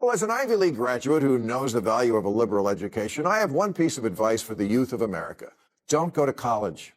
Well, as an Ivy League graduate who knows the value of a liberal education, I have one piece of advice for the youth of America. Don't go to college.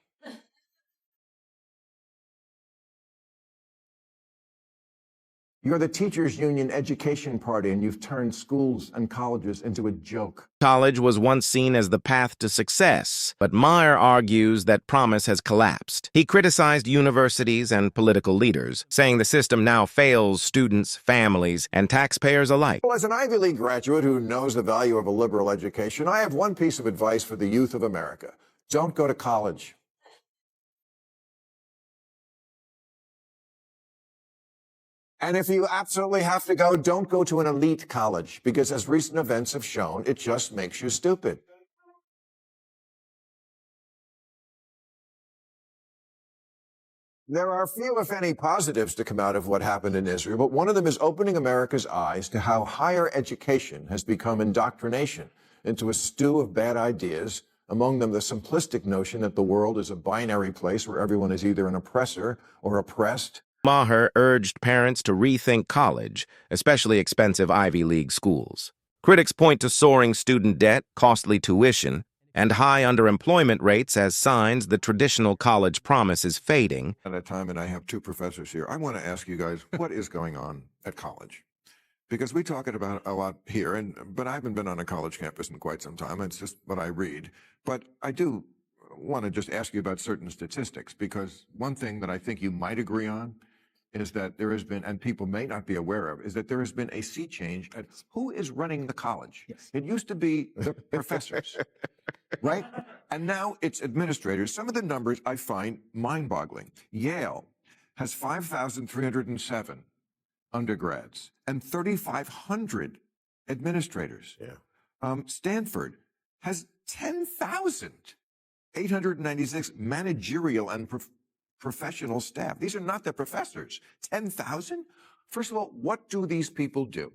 You're the teachers' union education party, and you've turned schools and colleges into a joke. College was once seen as the path to success, but Maher argues that promise has collapsed. He criticized universities and political leaders, saying the system now fails students, families, and taxpayers alike. Well, as an Ivy League graduate who knows the value of a liberal education, I have one piece of advice for the youth of America. Don't go to college. And if you absolutely have to go, don't go to an elite college, because as recent events have shown, it just makes you stupid. There are few, if any, positives to come out of what happened in Israel, but one of them is opening America's eyes to how higher education has become indoctrination into a stew of bad ideas, among them the simplistic notion that the world is a binary place where everyone is either an oppressor or oppressed. Maher urged parents to rethink college, especially expensive Ivy League schools. Critics point to soaring student debt, costly tuition, and high underemployment rates as signs the traditional college promise is fading. At a time, and I have two professors here, I want to ask you guys, what is going on at college? Because we talk about it a lot here, but I haven't been on a college campus in quite some time. It's just what I read. But I do want to just ask you about certain statistics, because one thing that I think you might agree on is that there has been, and people may not be aware of, is that there has been a sea change at who is running the college. Yes. It used to be the professors, right? And now it's administrators. Some of the numbers I find mind-boggling. Yale has 5,307 undergrads and 3,500 administrators. Yeah. Stanford has 10,896 managerial and professional staff. These are not the professors. 10,000? First of all, what do these people do?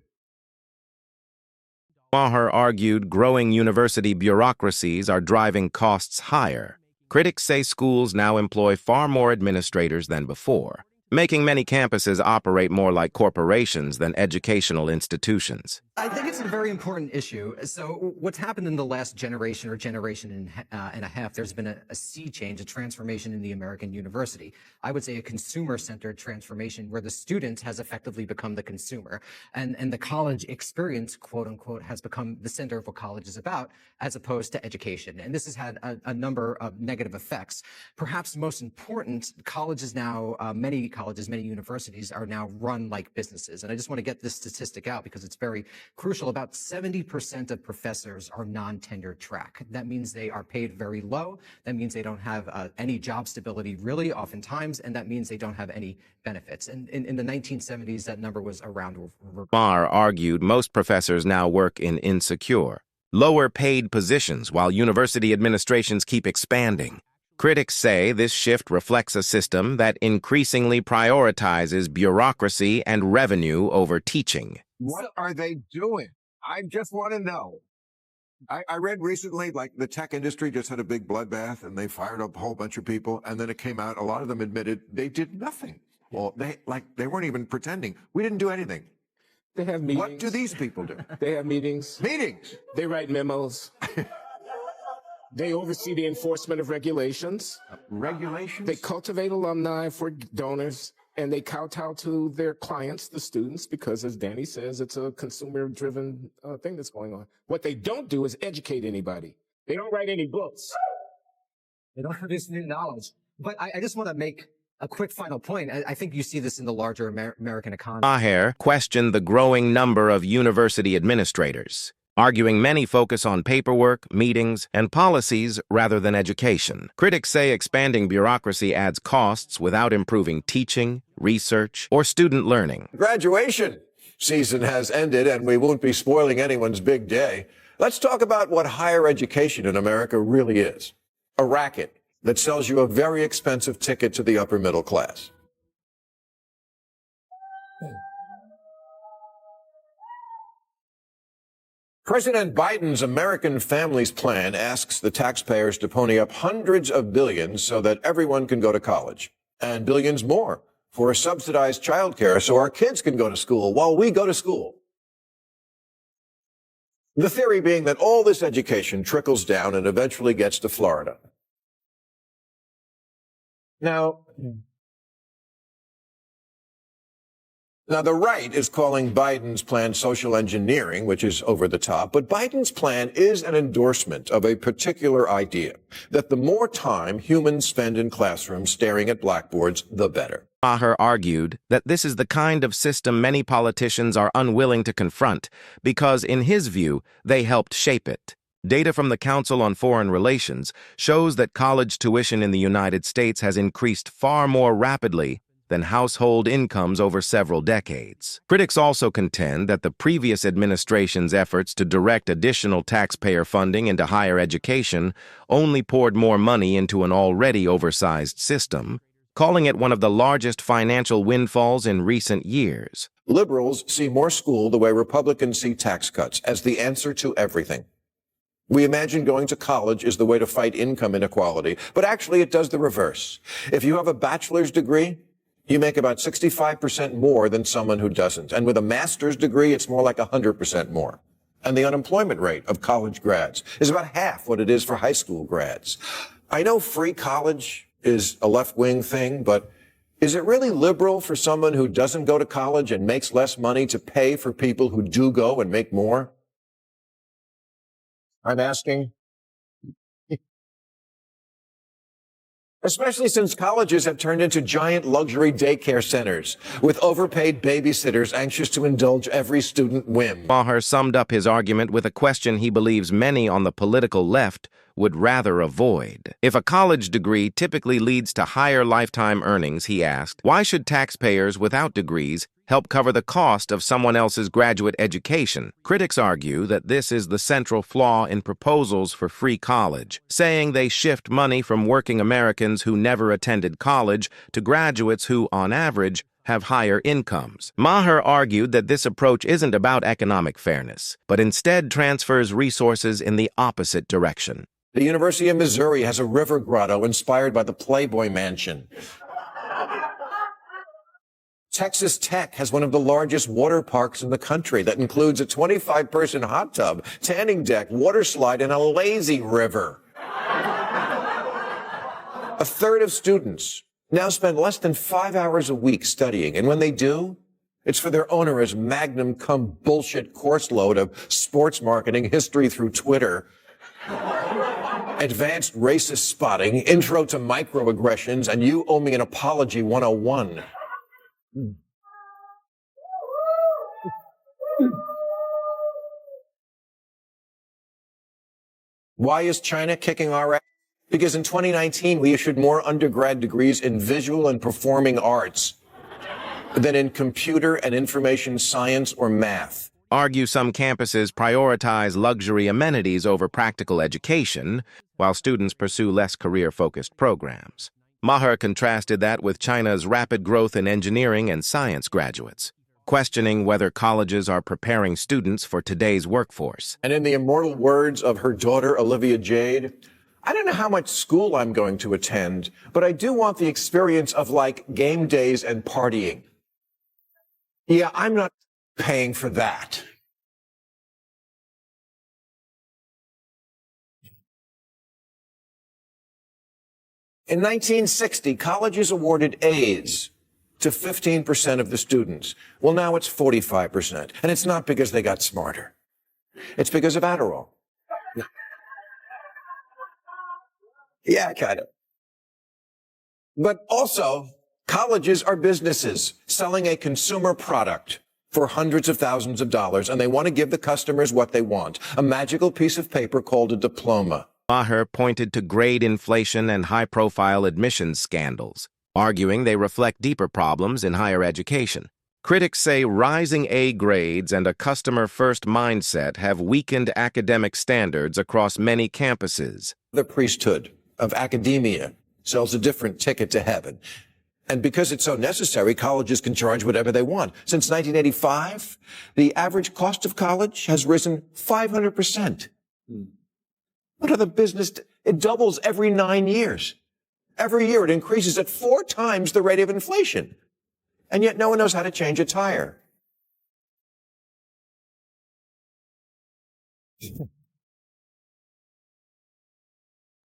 Maher argued growing university bureaucracies are driving costs higher. Critics say schools now employ far more administrators than before, making many campuses operate more like corporations than educational institutions. I think it's a very important issue. So what's happened in the last generation or generation and a half, there's been a sea change, a transformation in the American university. I would say a consumer-centered transformation where the student has effectively become the consumer, and the college experience, quote unquote, has become the center of what college is about, as opposed to education. And this has had a number of negative effects. Perhaps most important, colleges now, many colleges, many universities are now run like businesses. And I just want to get this statistic out because it's very crucial. About 70% of professors are non-tenured track. That means they are paid very low. That means they don't have any job stability really oftentimes, and that means they don't have any benefits. And in the 1970s, that number was around. Maher argued most professors now work in insecure, lower-paid positions while university administrations keep expanding. Critics say this shift reflects a system that increasingly prioritizes bureaucracy and revenue over teaching. What are they doing? I just want to know. I read recently, like the tech industry just had a big bloodbath and they fired up a whole bunch of people. And then it came out, a lot of them admitted they did nothing. Well, they weren't even pretending. We didn't do anything. They have meetings. What do these people do? They have meetings. Meetings. They write memos. They oversee the enforcement of regulations. Regulations? They cultivate alumni for donors, and they kowtow to their clients, the students, because as Danny says, it's a consumer-driven thing that's going on. What they don't do is educate anybody. They don't write any books. They don't produce new knowledge. But I just want to make a quick final point. I think you see this in the larger American economy. Maher questioned the growing number of university administrators, arguing many focus on paperwork, meetings, and policies rather than education. Critics say expanding bureaucracy adds costs without improving teaching, research, or student learning. Graduation season has ended, and we won't be spoiling anyone's big day. Let's talk about what higher education in America really is. A racket that sells you a very expensive ticket to the upper middle class. President Biden's American Families Plan asks the taxpayers to pony up hundreds of billions so that everyone can go to college, and billions more for subsidized childcare so our kids can go to school while we go to school. The theory being that all this education trickles down and eventually gets to Florida. Now, the right is calling Biden's plan social engineering, which is over the top, but Biden's plan is an endorsement of a particular idea, that the more time humans spend in classrooms staring at blackboards, the better. Maher argued that this is the kind of system many politicians are unwilling to confront because, in his view, they helped shape it. Data from the Council on Foreign Relations shows that college tuition in the United States has increased far more rapidly than household incomes over several decades. Critics also contend that the previous administration's efforts to direct additional taxpayer funding into higher education only poured more money into an already oversized system, calling it one of the largest financial windfalls in recent years. Liberals see more school the way Republicans see tax cuts, as the answer to everything. We imagine going to college is the way to fight income inequality, but actually it does the reverse. If you have a bachelor's degree, you make about 65% more than someone who doesn't. And with a master's degree, it's more like 100% more. And the unemployment rate of college grads is about half what it is for high school grads. I know free college is a left-wing thing, but is it really liberal for someone who doesn't go to college and makes less money to pay for people who do go and make more? I'm asking. Especially since colleges have turned into giant luxury daycare centers with overpaid babysitters anxious to indulge every student whim. Maher summed up his argument with a question he believes many on the political left would rather avoid. If a college degree typically leads to higher lifetime earnings, he asked, why should taxpayers without degrees help cover the cost of someone else's graduate education? Critics argue that this is the central flaw in proposals for free college, saying they shift money from working Americans who never attended college to graduates who, on average, have higher incomes. Maher argued that this approach isn't about economic fairness, but instead transfers resources in the opposite direction. The University of Missouri has a river grotto inspired by the Playboy Mansion. Texas Tech has one of the largest water parks in the country that includes a 25-person hot tub, tanning deck, water slide, and a lazy river. A third of students now spend less than 5 hours a week studying, and when they do, it's for their onerous magnum cum bullshit course load of sports marketing, history through Twitter, advanced racist spotting, intro to microaggressions, and you owe me an apology 101. Why is China kicking our ass? Because in 2019, we issued more undergrad degrees in visual and performing arts than in computer and information science or math. Argue some campuses prioritize luxury amenities over practical education, while students pursue less career-focused programs. Maher contrasted that with China's rapid growth in engineering and science graduates, questioning whether colleges are preparing students for today's workforce. And in the immortal words of her daughter, Olivia Jade, I don't know how much school I'm going to attend, but I do want the experience of, like, game days and partying. Yeah, I'm not paying for that. In 1960, colleges awarded A's to 15% of the students. Well, now it's 45%. And it's not because they got smarter. It's because of Adderall. Yeah, kind of. But also, colleges are businesses selling a consumer product for hundreds of thousands of dollars, and they want to give the customers what they want, a magical piece of paper called a diploma. Maher pointed to grade inflation and high-profile admissions scandals, arguing they reflect deeper problems in higher education. Critics say rising A grades and a customer-first mindset have weakened academic standards across many campuses. The priesthood of academia sells a different ticket to heaven. And because it's so necessary, colleges can charge whatever they want. Since 1985, the average cost of college has risen 500%. What are the business? It doubles every 9 years. Every year it increases at 4 times the rate of inflation. And yet no one knows how to change a tire.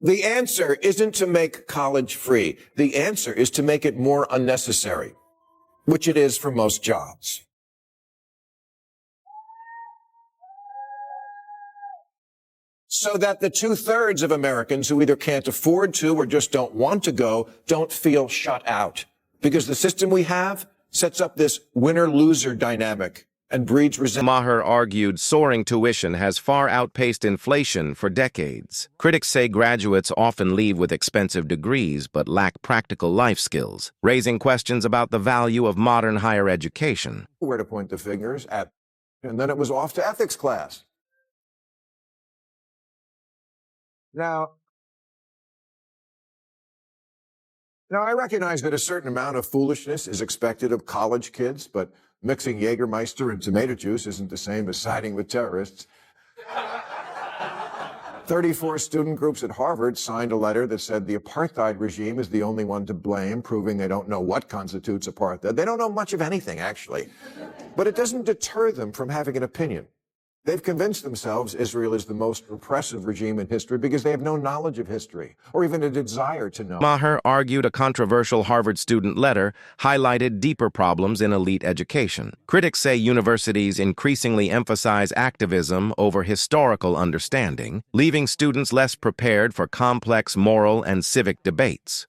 The answer isn't to make college free. The answer is to make it more unnecessary, which it is for most jobs. So that the 2/3 of Americans who either can't afford to or just don't want to go don't feel shut out. Because the system we have sets up this winner-loser dynamic and breeds resentment. Maher argued soaring tuition has far outpaced inflation for decades. Critics say graduates often leave with expensive degrees but lack practical life skills, raising questions about the value of modern higher education. Where to point the fingers at, and then it was off to ethics class. Now, I recognize that a certain amount of foolishness is expected of college kids, but mixing Jägermeister and tomato juice isn't the same as siding with terrorists. 34 student groups at Harvard signed a letter that said the apartheid regime is the only one to blame, proving they don't know what constitutes apartheid. They don't know much of anything, actually. But it doesn't deter them from having an opinion. They've convinced themselves Israel is the most repressive regime in history because they have no knowledge of history or even a desire to know. Maher argued a controversial Harvard student letter highlighted deeper problems in elite education. Critics say universities increasingly emphasize activism over historical understanding, leaving students less prepared for complex moral and civic debates.